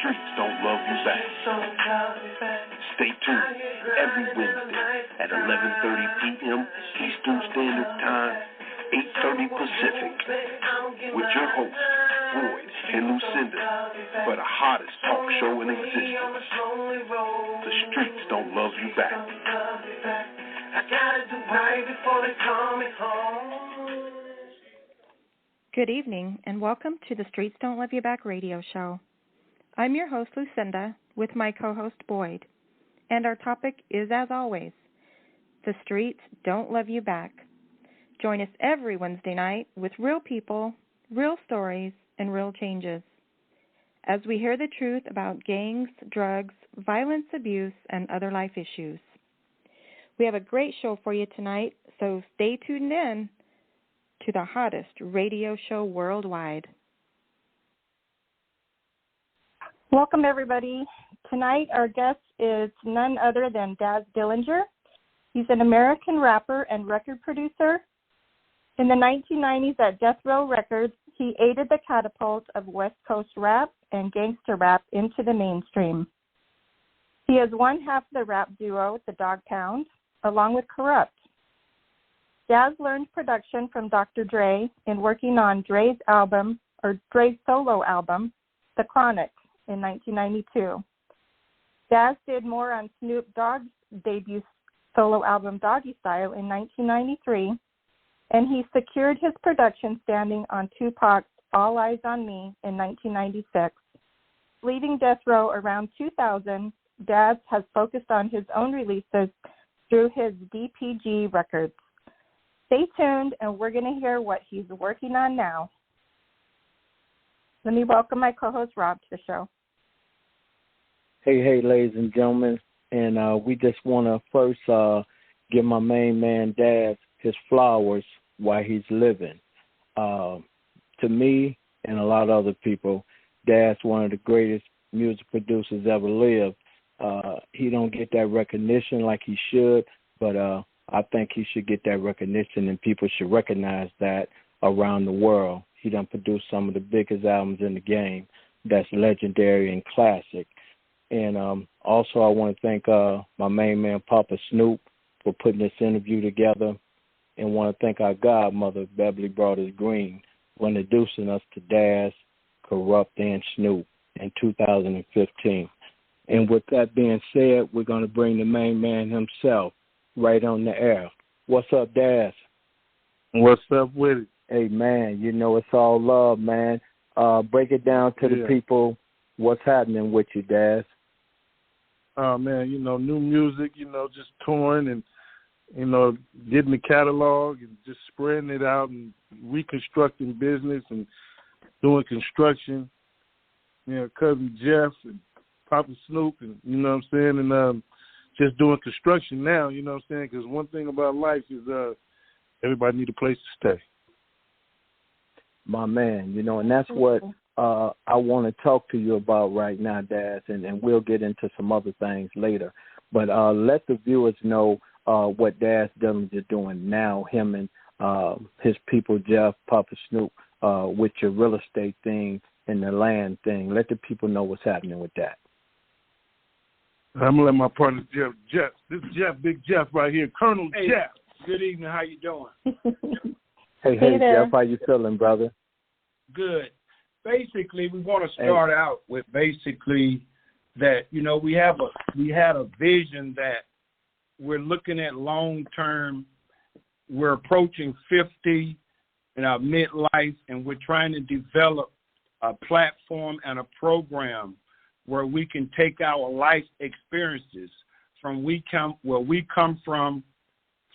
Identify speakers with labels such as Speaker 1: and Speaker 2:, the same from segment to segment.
Speaker 1: streets don't love you back. Stay tuned every Wednesday at 11:30 p.m. Eastern Standard Time, 8:30 Pacific, with your hosts, Boyd and Lucinda, for the hottest talk show in existence. The streets don't love you back. I gotta do right before they call me home.
Speaker 2: Good evening, and welcome to the Streets Don't Love You Back radio show. I'm your host, Lucinda, with my co-host, Boyd, and our topic is, as always, the streets don't love you back. Join us every Wednesday night with real people, real stories, and real changes, as we hear the truth about gangs, drugs, violence, abuse, and other life issues. We have a great show for you tonight, so stay tuned in to the hottest radio show worldwide.
Speaker 3: Welcome, everybody. Tonight, our guest is none other than Daz Dillinger. He's an American rapper and record producer. In the 1990s at Death Row Records, he aided the catapult of West Coast rap and gangster rap into the mainstream. He is one half of the rap duo, Tha Dogg Pound, along with Kurupt. Daz learned production from Dr. Dre in working on Dre's solo album, The Chronic, in 1992. Daz did more on Snoop Dogg's debut solo album, Doggystyle, in 1993, and he secured his production standing on Tupac's All Eyez on Me in 1996. Leaving Death Row around 2000, Daz has focused on his own releases through his D.P.G. records. Stay tuned, and we're going to hear what he's working on now. Let me welcome my co-host, Rob, to the show.
Speaker 4: Hey, ladies and gentlemen, and we just want to first give my main man, Daz, his flowers while he's living. To me and a lot of other people, Daz, one of the greatest music producers ever lived. He don't get that recognition like he should, but I think he should get that recognition, and people should recognize that around the world. He done produced some of the biggest albums in the game that's legendary and classic. And also I want to thank my main man, Papa Snoop, for putting this interview together, and want to thank our godmother, Beverly Brothers Green, for introducing us to Daz, Kurupt, and Snoop in 2015. And with that being said, we're going to bring the main man himself right on the air. What's up, Daz?
Speaker 5: What's up with it?
Speaker 4: Hey, man, you know it's all love, man. Break it down to the people. What's happening with you, Daz?
Speaker 5: Man, new music, just touring and, getting the catalog and just spreading it out and reconstructing business and doing construction. Cousin Jeff and Papa Snoop, and and just doing construction now, because one thing about life is everybody need a place to stay.
Speaker 4: My man, and that's what I want to talk to you about right now, Daz, and we'll get into some other things later. But let the viewers know what Daz Dillinger is doing now, him and his people, Jeff, Papa Snoop, with your real estate thing and the land thing. Let the people know what's happening with that.
Speaker 5: I'm going to let my partner, Jeff. This is Jeff, Big Jeff right here, Colonel Jeff.
Speaker 6: Good evening. How you doing?
Speaker 4: Hey, Jeff, how you feeling, brother?
Speaker 6: Good. Basically, we want to start out with that, we had a vision that we're looking at long term. We're approaching 50 in our midlife, and we're trying to develop a platform and a program where we can take our life experiences from where we come from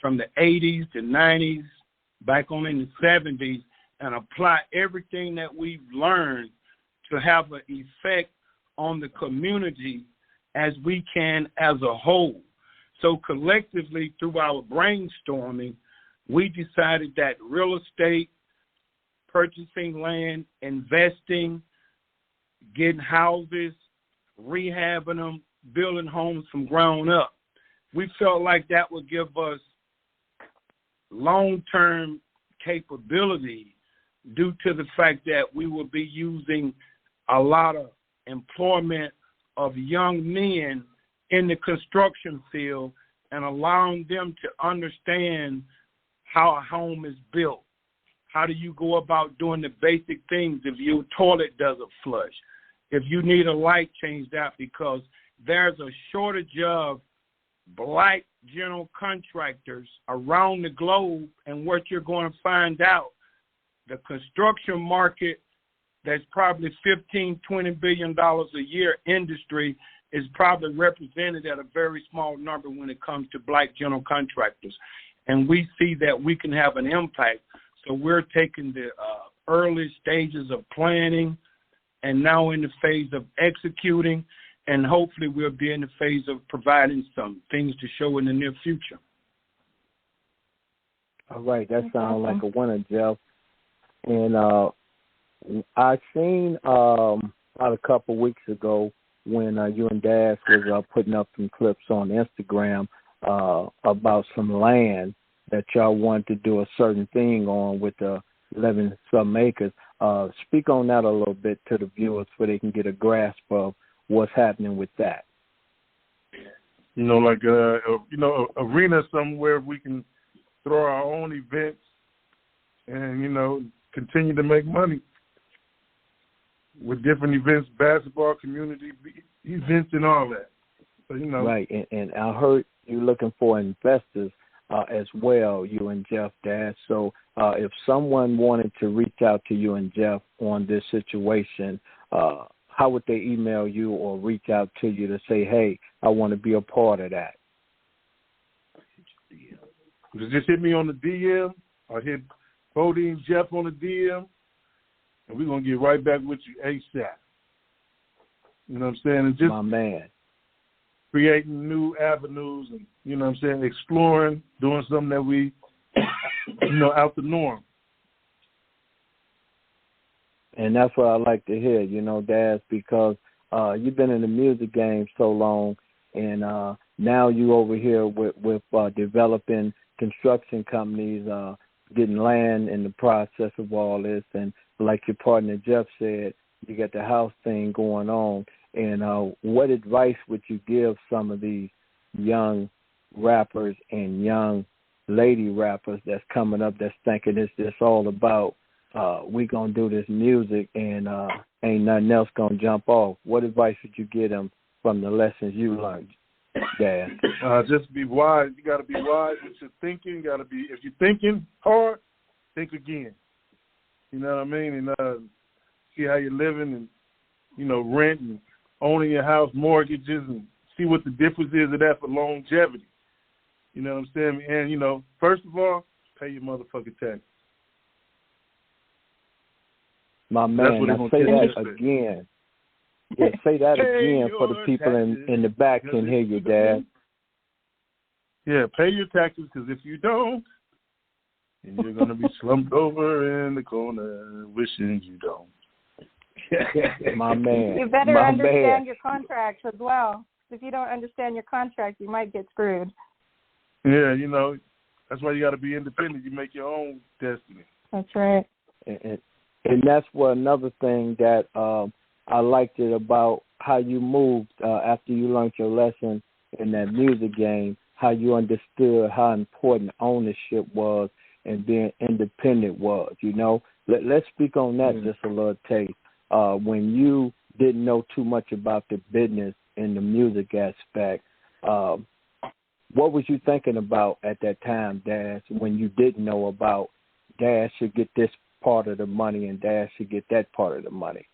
Speaker 6: the 80s to 90s, back on in the 70s, and apply everything that we've learned to have an effect on the community as we can as a whole. So collectively, through our brainstorming, we decided that real estate, purchasing land, investing, getting houses, rehabbing them, building homes from ground up, we felt like that would give us long-term capability due to the fact that we will be using a lot of employment of young men in the construction field and allowing them to understand how a home is built. How do you go about doing the basic things if your toilet doesn't flush? If you need a light changed out, because there's a shortage of black general contractors around the globe, and what you're going to find out, the construction market that's probably $15, $20 billion a year industry is probably represented at a very small number when it comes to black general contractors. And we see that we can have an impact. So we're taking the early stages of planning and now in the phase of executing, and hopefully we'll be in the phase of providing some things to show in the near future.
Speaker 4: All right, that sounds like a winner, Jeff. And I seen about a couple weeks ago when you and Daz was putting up some clips on Instagram about some land that y'all wanted to do a certain thing on with the 11 some acres. Speak on that a little bit to the viewers so they can get a grasp of what's happening with that.
Speaker 5: Like arena somewhere we can throw our own events and, continue to make money with different events, basketball, community events, and all that. So,
Speaker 4: Right, and I heard you looking for investors as well, you and Jeff, Daz. So if someone wanted to reach out to you and Jeff on this situation, how would they email you or reach out to you to say, hey, I want to be a part of that?
Speaker 5: Just hit me on the DM or hit Bodie and Jeff on the DM, and we're going to get right back with you ASAP. You know what I'm saying? And just
Speaker 4: my man.
Speaker 5: Creating new avenues and, exploring, doing something that we, out the norm.
Speaker 4: And that's what I like to hear, Daz, because you've been in the music game so long, and now you over here with developing construction companies, getting land in the process of all this, and like your partner Jeff said, you got the house thing going on. And what advice would you give some of these young rappers and young lady rappers that's coming up that's thinking it's just all about we going to do this music and ain't nothing else going to jump off? What advice would you give them from the lessons you learned, Daz?
Speaker 5: Just be wise. You got to be wise with your thinking. If you're thinking hard, think again. You know what I mean? And see how you're living and, rent and owning your house, mortgages, and see what the difference is of that for longevity. You know what I'm saying? And, first of all, pay your motherfucking taxes.
Speaker 4: My man, now say that again. Yeah, say that again for the people in the back can hear you, Dad.
Speaker 5: Yeah, pay your taxes, because if you don't, then you're going to be slumped over in the corner wishing you don't.
Speaker 4: My man.
Speaker 3: You better understand your contracts as well. If you don't understand your contract, you might get screwed.
Speaker 5: Yeah, that's why you got to be independent. You make your own destiny.
Speaker 3: That's right.
Speaker 4: And that's what another thing that I liked it about how you moved after you learned your lesson in that music game, how you understood how important ownership was and being independent was. Let's speak on that just a little taste. When you didn't know too much about the business and the music aspect, what was you thinking about at that time, Daz, when you didn't know about Daz should get this part of the money and Daz should get that part of the money?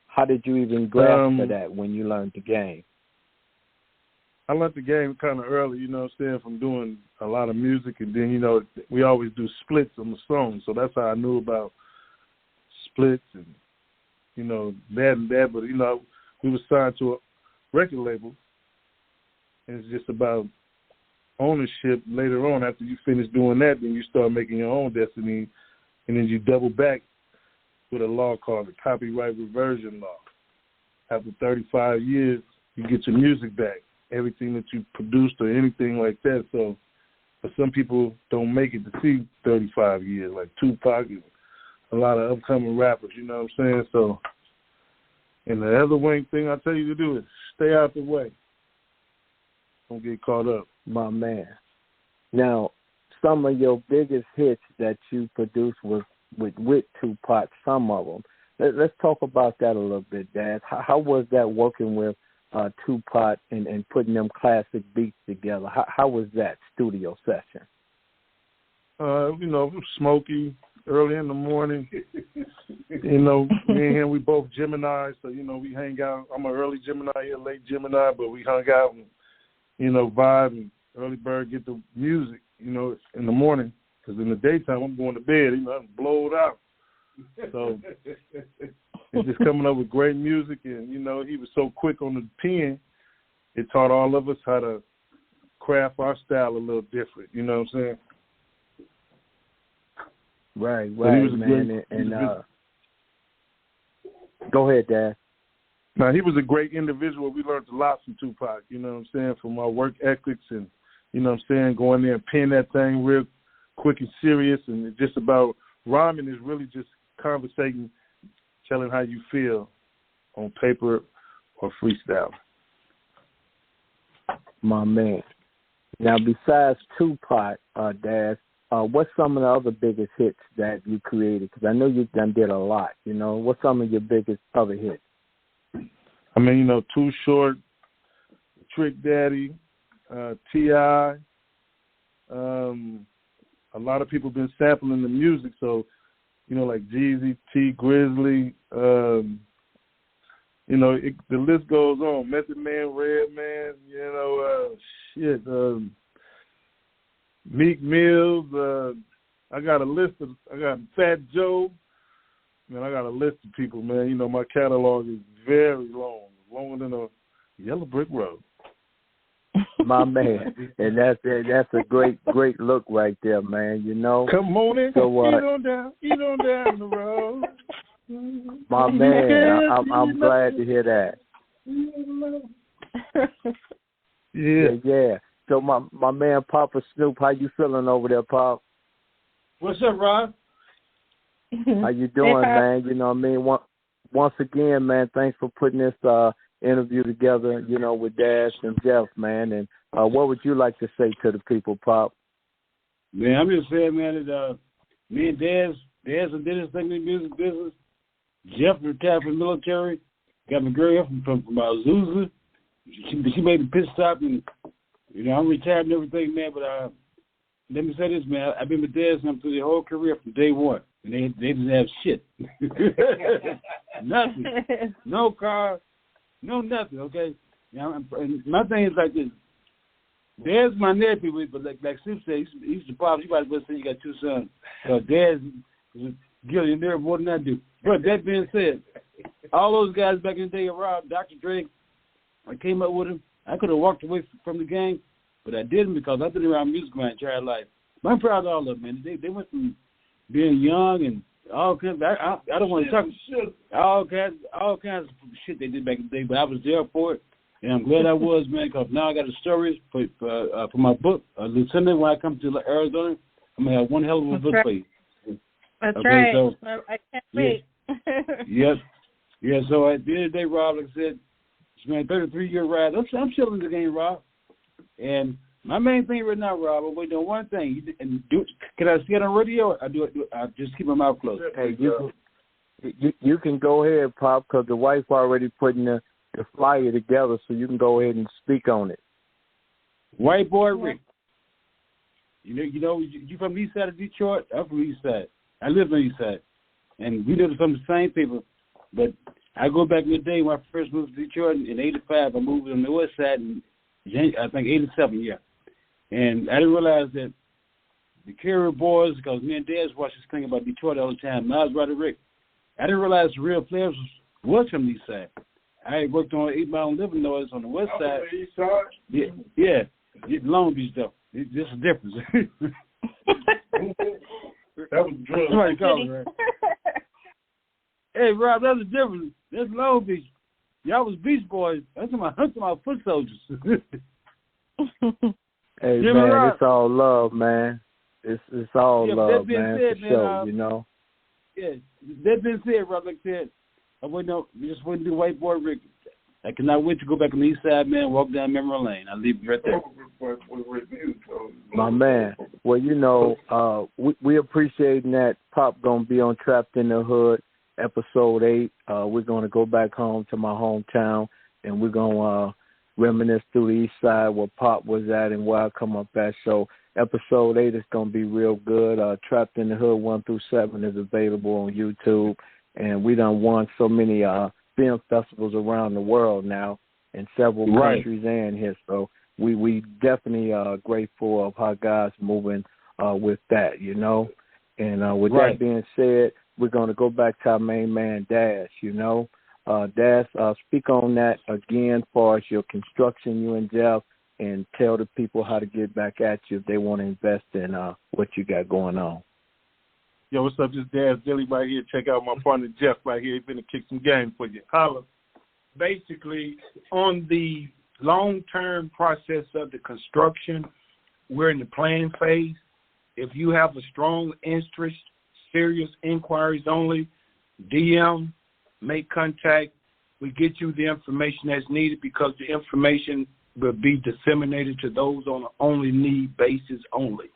Speaker 4: How did you even grasp to that when you learned the game?
Speaker 5: I learned the game kind of early, from doing a lot of music. And then, we always do splits on the song. So that's how I knew about splits and, that and that. But, we were signed to a record label. And it's just about ownership later on. After you finish doing that, then you start making your own destiny. And then you double back with a law called the copyright reversion law. After 35 years, you get your music back, everything that you produced or anything like that. So, but some people don't make it to see 35 years, like Tupac and a lot of upcoming rappers, you know what I'm saying? So And the other thing I tell you to do is stay out the way. Don't get caught up.
Speaker 4: My man. Now, some of your biggest hits that you produced was with Tupac, some of them. Let's talk about that a little bit, Daz. How was that working with Tupac and putting them classic beats together? How was that studio session?
Speaker 5: Smoky, early in the morning. Me and him, we both Gemini, so, we hang out. I'm an early Gemini, a late Gemini, but we hung out and, vibe and early bird get the music, in the morning. Because in the daytime, I'm going to bed, I'm blowed out. So it's just coming up with great music, and, he was so quick on the pen, it taught all of us how to craft our style a little different, you know what I'm saying?
Speaker 4: Right, man. Go ahead, Dad.
Speaker 5: Now, he was a great individual. We learned a lot from Tupac, you know what I'm saying, from our work ethics and, going there and pen that thing real quick and serious, and it's just about rhyming is really just conversating, telling how you feel on paper or freestyle.
Speaker 4: My man. Now, besides Tupac, Daz, what's some of the other biggest hits that you created? Because I know you did a lot, What's some of your biggest other hits?
Speaker 5: Too Short, Trick Daddy, T.I., a lot of people been sampling the music, so, like Jeezy, T Grizzly, the list goes on. Method Man, Redman, Meek Mills, I got Fat Joe. Man, I got a list of people, man. My catalog is very long, longer than a yellow brick road.
Speaker 4: My man, and that's a great look right there, man.
Speaker 5: Come on in, eat on down the road.
Speaker 4: My man, I'm glad to hear that. Yeah. So my man, Papa Snoop, how you feeling over there, Pop?
Speaker 6: What's up, Rob?
Speaker 4: How you doing, man? Once again, man, thanks for putting this interview together, with Daz and Jeff, man. And what would you like to say to the people, Pop?
Speaker 6: Man, I'm just saying, man, that me and Daz did his thing in the music business. Jeff retired from the military. Got my girl here from Azusa. She made the pit stop, and, I'm retired and everything, man. But let me say this, man. I've been with Daz through the whole career from day one. And they didn't have shit. Nothing. No car. No nothing, okay? And my thing is like this. Dad's my nephew, but like Snoop said, he's the pop. You might as well say you got two sons. So Dad's guilty there more than I do. But that being said, all those guys back in the day, Rob, Dr. Dre, I came up with him. I could have walked away from the game, but I didn't because I've been around music my entire life. But I'm proud of all of them, man. They went from being young and all kinds. I don't want to talk all kinds of shit they did back in the day, but I was there for it, and I'm glad I was, man. Because now I got the stories for my book, Lucinda. When I come to Arizona, I'm gonna have one hell of a book for you.
Speaker 3: That's
Speaker 6: okay,
Speaker 3: right.
Speaker 6: So,
Speaker 3: I can't wait.
Speaker 6: Yes. Yeah. So at the end of the day, Rob, like I said, it's been a 33-year ride. I'm still in the game, Rob, and my main thing right now, Rob, I'm waiting on one thing. Can I see it on radio? I just keep my mouth closed.
Speaker 4: Hey, you can go ahead, Pop, because the wife already putting the flyer together, so you can go ahead and speak on it.
Speaker 6: White Boy Rick. You from the east side of Detroit? I'm from the east side. I live on the east side, and we live with some of the same people. But I go back in the day when I first moved to Detroit in '85. I moved on the west side in I think '87, yeah. And I didn't realize that the Carrier Boys, because me and Daz watched this thing about Detroit all the time, Miles Roderick, I didn't realize the real players was from the east side. I worked on 8 Mile and Illinois on the west side.
Speaker 5: East side?
Speaker 6: Yeah. Long Beach, though. There's a difference.
Speaker 5: That was drugs.
Speaker 6: Somebody called me, right? Hey, Rob, that's the difference. That's Long Beach. Y'all was Beach Boys. That's my foot soldiers.
Speaker 4: Hey,
Speaker 6: Jimmy
Speaker 4: man,
Speaker 6: Rock.
Speaker 4: it's all love, man. It's all love,
Speaker 6: that being
Speaker 4: man,
Speaker 6: said,
Speaker 4: for sure,
Speaker 6: Yeah, that being said, Rob, like I said,
Speaker 7: Just waiting to do whiteboard, Rick. I cannot wait to go back on the east side, man, walk down memory lane. I'll leave you right there.
Speaker 4: My man. Well, you know, we appreciating that Pop going to be on Trapped in the Hood, episode 8. We're going to go back home to my hometown, and we're going to reminisce through the east side where Pop was at and where I come up at. So episode 8 is going to be real good. Trapped in the Hood 1 through 7 is available on YouTube, and we done won so many film festivals around the world now in several countries and here. So we definitely are grateful of how God's moving with that, you know. And with that being said, we're going to go back to our main man, Daz, you know. Daz, speak on that again as far as your construction, you and Jeff, and tell the people how to get back at you if they want to invest in what you got going on.
Speaker 5: Yo, what's up? This is Daz Dillinger right here. Check out my partner Jeff right here. He's going to kick some game for you. Holla.
Speaker 6: Basically, on the long-term process of the construction, we're in the planning phase. If you have a strong interest, serious inquiries only, DM, make contact. We get you the information that's needed because the information will be disseminated to those on an only need basis only.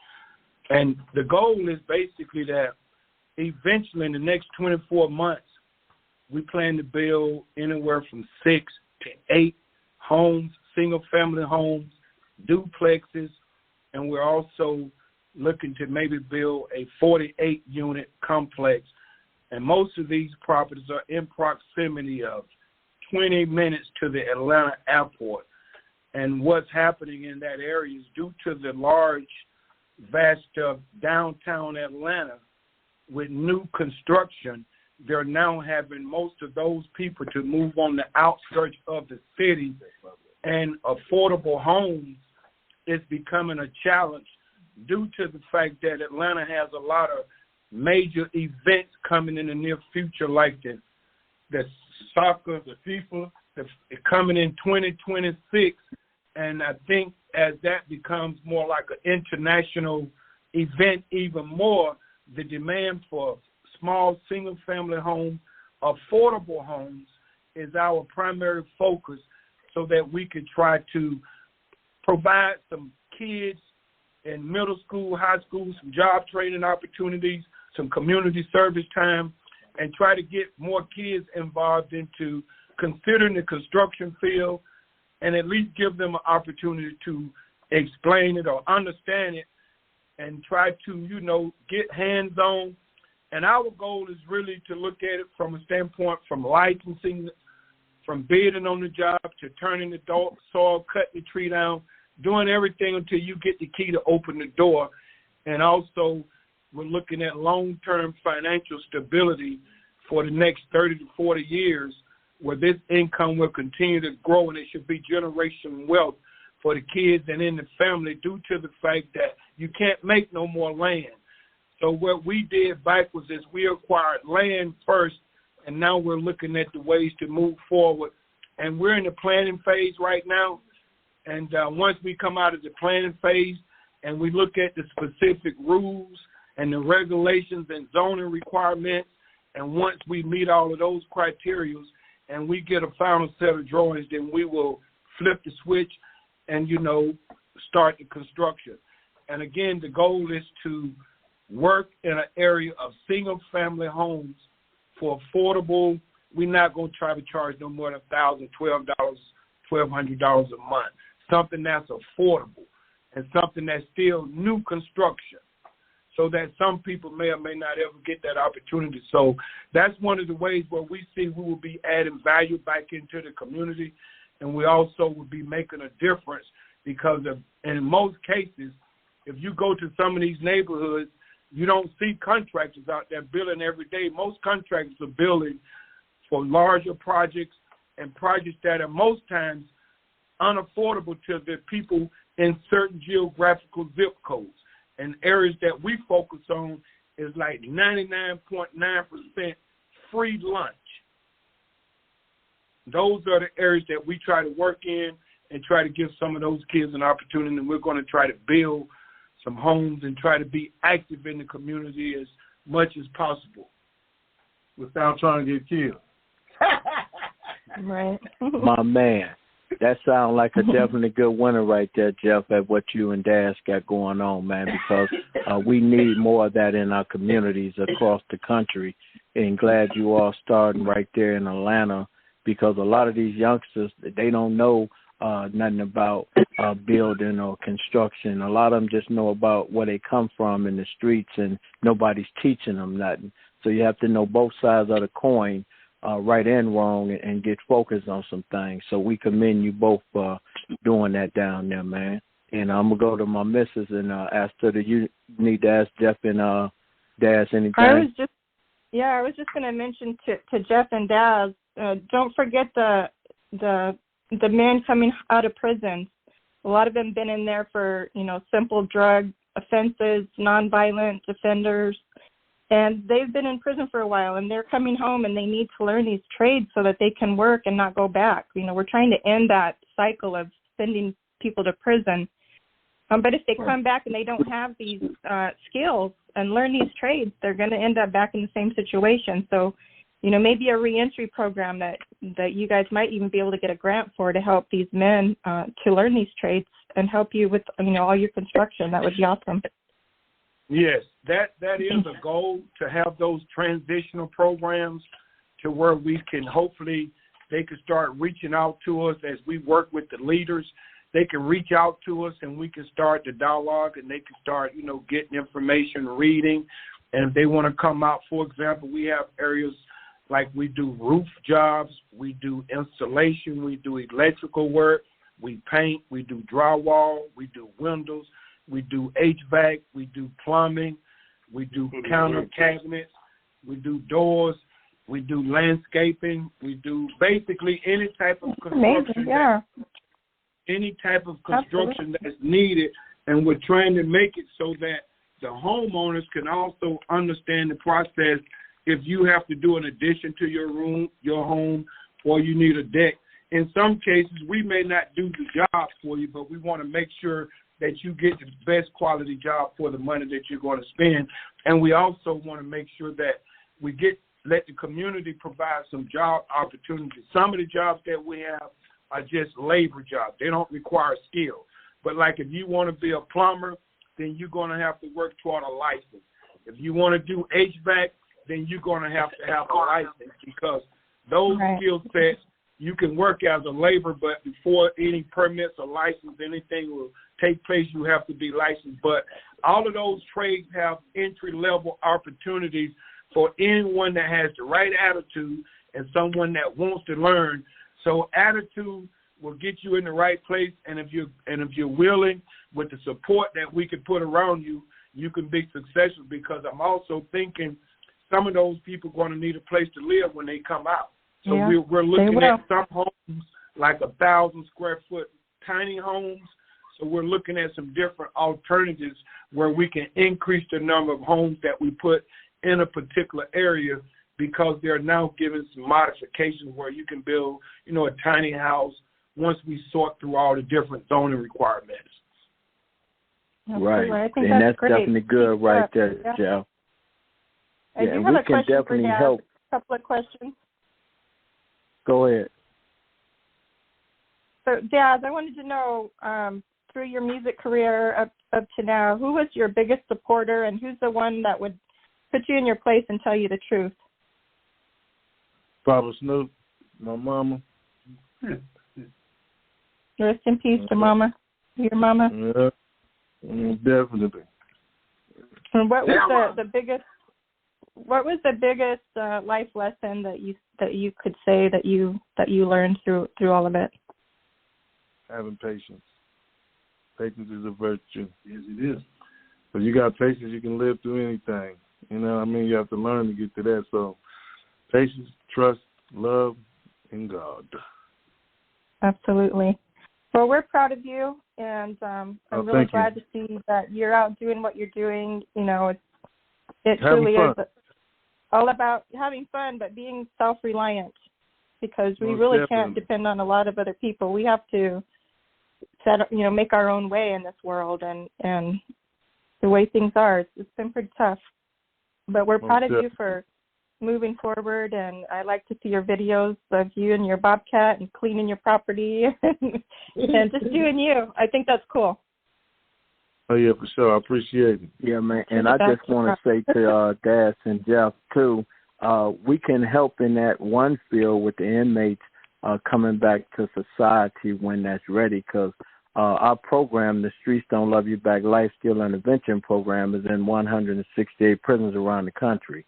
Speaker 6: And the goal is basically that eventually in the next 24 months, we plan to build anywhere from 6 to 8 homes, single-family homes, duplexes, and we're also looking to maybe build a 48-unit complex. And most of these properties are in proximity of 20 minutes to the Atlanta airport. And what's happening in that area is due to the large, vast downtown Atlanta, with new construction, they're now having most of those people to move on the outskirts of the city, and affordable homes is becoming a challenge due to the fact that Atlanta has a lot of major events coming in the near future, like the soccer, the FIFA, coming in 2026, and I think as that becomes more like an international event even more, the demand for small single-family homes, affordable homes, is our primary focus so that we can try to provide some kids in middle school, high school, some job training opportunities, some community service time, and try to get more kids involved into considering the construction field and at least give them an opportunity to explain it or understand it and try to, you know, get hands-on. And our goal is really to look at it from a standpoint from licensing, from bidding on the job to turning the soil, cutting the tree down, doing everything until you get the key to open the door. And also we're looking at long-term financial stability for the next 30 to 40 years where this income will continue to grow, and it should be generational wealth for the kids and in the family due to the fact that you can't make no more land. So what we did backwards is we acquired land first, and now we're looking at the ways to move forward. And we're in the planning phase right now. And once we come out of the planning phase and we look at the specific rules and the regulations and zoning requirements, and once we meet all of those criteria and we get a final set of drawings, then we will flip the switch and, you know, start the construction. And again, the goal is to work in an area of single-family homes for affordable. We're not going to try to charge no more than $1,000, $1,200, $1,200 a month. Something that's affordable and something that's still new construction, so that some people may or may not ever get that opportunity. So that's one of the ways where we see we will be adding value back into the community, and we also will be making a difference because in most cases, if you go to some of these neighborhoods, you don't see contractors out there building every day. Most contractors are building for larger projects and projects that are most times unaffordable to the people in certain geographical zip codes. And areas that we focus on is like 99.9% free lunch. Those are the areas that we try to work in and try to give some of those kids an opportunity. And we're going to try to build some homes and try to be active in the community as much as possible.
Speaker 5: Without trying to get killed.
Speaker 3: Right.
Speaker 4: My man. That sounds like a definitely good winner right there, Jeff, at what you and Daz got going on, man, because we need more of that in our communities across the country. And glad you all starting right there in Atlanta, because a lot of these youngsters, they don't know nothing about building or construction. A lot of them just know about where they come from in the streets, and nobody's teaching them nothing. So you have to know both sides of the coin, right and wrong, and get focused on some things. So we commend you both for doing that down there, man. And I'm going to go to my missus and ask her, do you need to ask Jeff and Daz anything?
Speaker 3: I was just going to mention to Jeff and Daz, don't forget the men coming out of prison. A lot of them been in there for, simple drug offenses, nonviolent offenders. And they've been in prison for a while, and they're coming home, and they need to learn these trades so that they can work and not go back. We're trying to end that cycle of sending people to prison. But if they come back and they don't have these skills and learn these trades, they're going to end up back in the same situation. So, maybe a reentry program that you guys might even be able to get a grant for to help these men to learn these trades and help you with, all your construction. That would be awesome.
Speaker 6: Yes, that is a goal, to have those transitional programs to where we can hopefully they can start reaching out to us as we work with the leaders. They can reach out to us and we can start the dialogue, and they can start, getting information, reading. And if they want to come out, for example, we have areas like we do roof jobs, we do installation, we do electrical work, we paint, we do drywall, we do windows. We do HVAC, we do plumbing, we do counter cabinets, we do doors, we do landscaping, we do basically any type of construction. Any type of construction that's needed, and we're trying to make it so that the homeowners can also understand the process. If you have to do an addition to your home, or you need a deck. In some cases, we may not do the job for you, but we want to make sure that you get the best quality job for the money that you're going to spend. And we also want to make sure that we let the community provide some job opportunities. Some of the jobs that we have are just labor jobs. They don't require skill. But like if you want to be a plumber, then you're going to have to work toward a license. If you want to do HVAC, then you're going to have a license, because those skill sets, you can work as a labor, but before any permits or license, anything will take place, you have to be licensed. But all of those trades have entry-level opportunities for anyone that has the right attitude and someone that wants to learn. So attitude will get you in the right place, and if you're willing, with the support that we can put around you, you can be successful, because I'm also thinking some of those people are going to need a place to live when they come out. So we're looking at some homes like 1,000 square foot tiny homes. So we're looking at some different alternatives where we can increase the number of homes that we put in a particular area, because they're now giving some modifications where you can build, a tiny house once we sort through all the different zoning requirements.
Speaker 4: Right.
Speaker 3: I think
Speaker 4: and that's
Speaker 3: great.
Speaker 4: Definitely good right there, Jeff.
Speaker 3: I do have a question for Daz.
Speaker 4: Help.
Speaker 3: A couple of questions.
Speaker 4: Go ahead.
Speaker 3: So, Daz, I wanted to know, through your music career up to now, who was your biggest supporter, and who's the one that would put you in your place and tell you the truth?
Speaker 5: Papa Snoop, my mama.
Speaker 3: Rest in peace to Mama. Your mama?
Speaker 5: Yeah, definitely.
Speaker 3: And what was the biggest? What was the biggest life lesson that you could say that you learned through all of it?
Speaker 5: Having patience. Patience is a virtue. Yes, it is. But you got patience, you can live through anything. You have to learn to get to that. So patience, trust, love, and God. Absolutely.
Speaker 3: Well, we're proud of you, and I'm really glad to see that you're out doing what you're doing. It truly is all about having fun, but being self-reliant, because we really can't depend on a lot of other people. We have to make our own way in this world, and the way things are, it's been pretty tough. But we're proud of you for, moving forward, and I like to see your videos of you and your bobcat and cleaning your property and just doing you. I think that's cool.
Speaker 5: Oh, yeah, for sure. I appreciate it.
Speaker 4: Yeah, man. And I just want to say to Daz and Jeff, too, we can help in that one field with the inmates coming back to society when that's ready, because our program, the Streets Don't Love You Back Life Skill Intervention Program, is in 168 prisons around the country.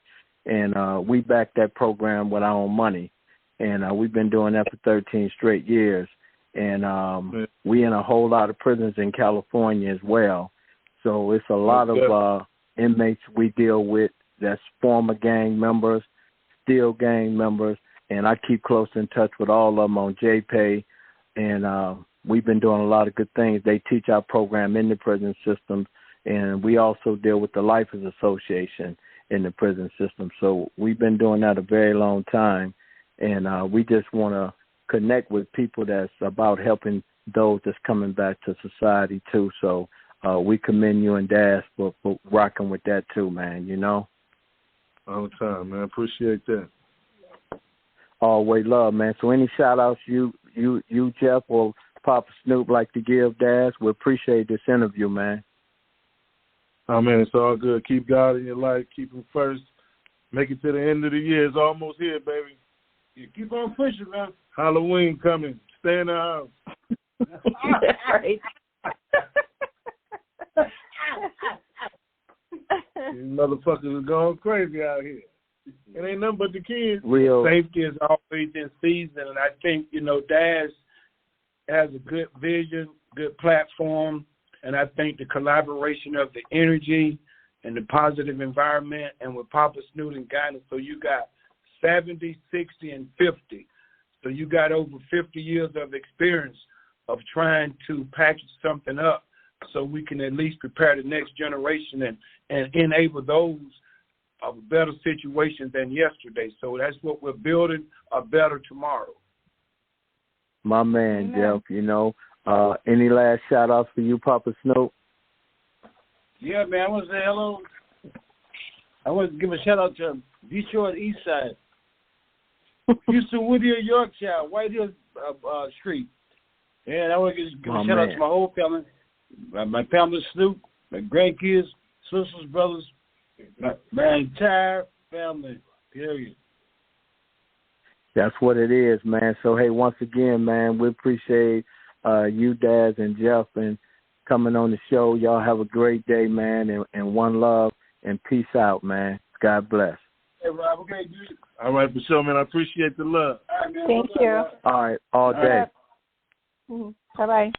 Speaker 4: And we back that program with our own money. And we've been doing that for 13 straight years. And we in a whole lot of prisons in California as well. So it's a lot of inmates we deal with that's former gang members, still gang members, and I keep close in touch with all of them on JPay, and we've been doing a lot of good things. They teach our program in the prison system, and we also deal with the Lifers Association in the prison system. So we've been doing that a very long time, and we just want to connect with people that's about helping those that's coming back to society too. So we commend you and Daz for rocking with that too, man, you know?
Speaker 5: All the time, man. I appreciate that.
Speaker 4: Always love, man. So any shout-outs you, Jeff, or Papa Snoop like to give Daz? We appreciate this interview, man.
Speaker 5: Oh, man, it's all good. Keep God in your life. Keep him first. Make it to the end of the year. It's almost here, baby. You keep on pushing, man. Halloween coming. Stay in the house.
Speaker 3: That's right.
Speaker 5: These motherfuckers are going crazy out here. It ain't nothing but the kids.
Speaker 4: Real.
Speaker 6: Safety is always in season, and I think, Daz has a good vision, good platform, and I think the collaboration of the energy and the positive environment, and with Papa Snoop and guidance, so you got 70, 60, and 50. So you got over 50 years of experience of trying to package something up so we can at least prepare the next generation and enable those of a better situation than yesterday. So that's what we're building, a better tomorrow.
Speaker 4: My man, Jeff, any last shout-outs for you, Papa Snoop?
Speaker 7: Yeah, man, I want to say hello. I want to give a shout-out to Detroit East Side, Houston, Whittier, Yorkshire, White Hill Street. And I want to give a shout-out to my whole family, my family, Snoop, my grandkids, sisters, brothers, my entire family, period.
Speaker 4: That's what it is, man. So, hey, once again, man, we appreciate you, Daz, and Jeff, and coming on the show. Y'all have a great day, man, and one love, and peace out, man. God bless.
Speaker 7: Hey, Rob, okay, dude.
Speaker 5: All right, for sure, man. I appreciate the love.
Speaker 3: Thank you.
Speaker 4: All right, all day.
Speaker 3: Bye-bye.